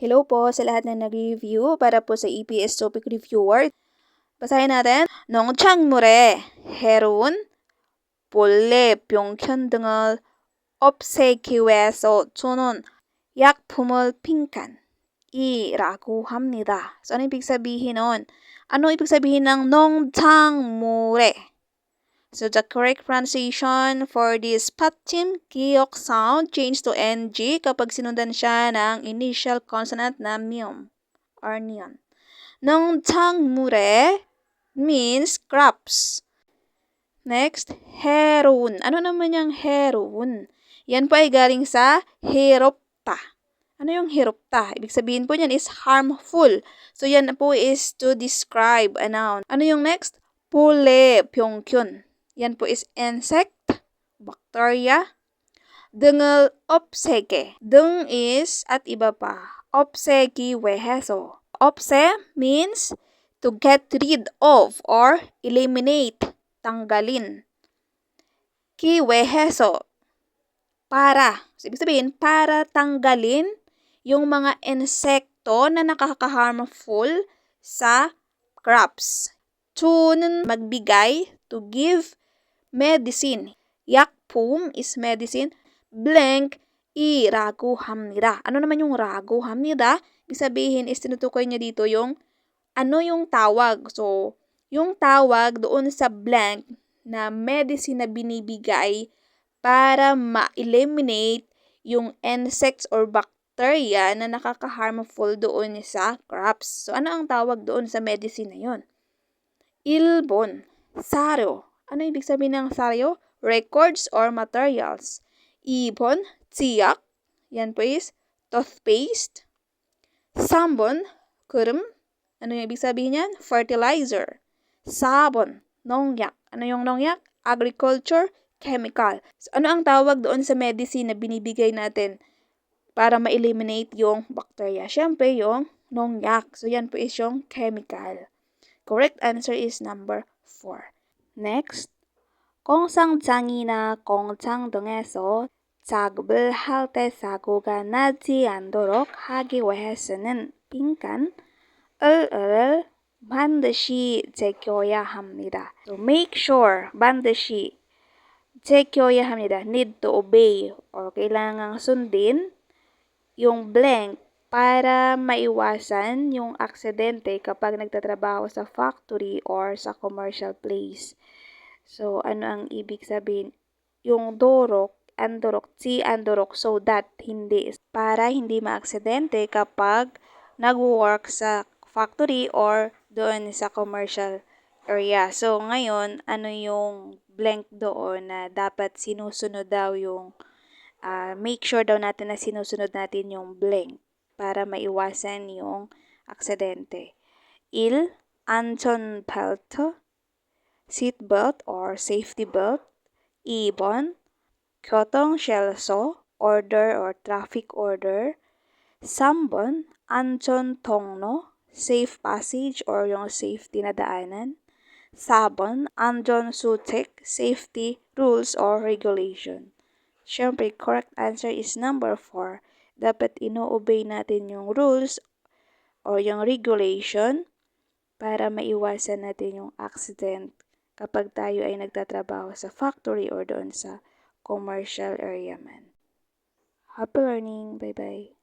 Hello po sa lahat na nag-review para po sa EPS Topic Reviewer. Basahin natin. 농작물의 해로운 벌레 병균 등을 없애기 위해서 주는 약품을 핑간이라고 합니다. So, ano ibig sabihin nun? Ano ibig sabihin ng 농작물의? So, the correct pronunciation for this patim kiyok sound change to NG kapag sinundan siya ng initial consonant na myum or neon. 농작물에 means crops. Next, 해로운. Ano naman yung 해로운? Yan po ay galing sa 해롭다. Ano yung 해롭다? Ibig sabihin po niyan is harmful. So, yan po is to describe a noun. Ano yung next? 벌레 병균. Yan po is insect, bacteria. 등을 없애게. 등 is at iba pa. 없애기 위해서. 없애 means to get rid of or eliminate. Tanggalin. 기 위해서. Para. So, ibig sabihin, para tanggalin yung mga insekto na nakaka-harmful sa crops. To는 magbigay, to give medicine. 약품 is medicine. Blank 이라고 합니다. Ano naman yung 라고 합니다? Ibig sabihin is tinutukoy niya dito yung ano yung tawag. So, yung tawag doon sa blank na medicine na binibigay para ma-eliminate yung insects or bacteria na nakaka-harmful doon sa crops. So, ano ang tawag doon sa medicine na yun? 1번, 사료. Ano ibig sabihin ng sa료? Records or materials. 2번, 치약. Yan po is toothpaste. 3번, 그름. Ano yung ibig sabihin yan? Fertilizer. 4번, 농약. Ano yung 농약? Agriculture, chemical. So, ano ang tawag doon sa medicine na binibigay natin para ma-eliminate yung bacteria? Siyempre, yung 농약. So, yan po is yung chemical. Correct answer is number 4. Next, 공장장이나 공장 등에서 작업을 할 때 사고가 나지 않도록 하기 위해서는 빈칸을 반드시 지켜야 합니다. So make sure, 반드시 지켜야 합니다. Need to obey or kailangang sundin yung blank para maiwasan yung aksidente kapag nagtatrabaho sa factory or sa commercial place. So, ano ang ibig sabihin? Yung dorok, andorok, andorok, so that hindi. Para hindi maaksidente kapag nag-work sa factory or doon sa commercial area. So, ngayon, ano yung blank doon na dapat sinusunod daw yung make sure daw natin na sinusunod natin yung blank para maiwasan yung aksidente. 1. 안전벨트, seatbelt or safety belt. 2번, 교통실서, order or traffic order. 3번, 안전통로, safe passage or yung safety na daanan. 4번, 안전수칙, safety rules or regulation. Siyempre, correct answer is number 4. Dapat ino-obey natin yung rules or yung regulation para maiwasan natin yung accident kapag tayo ay nagtatrabaho sa factory or doon sa commercial area man. Happy learning! Bye-bye!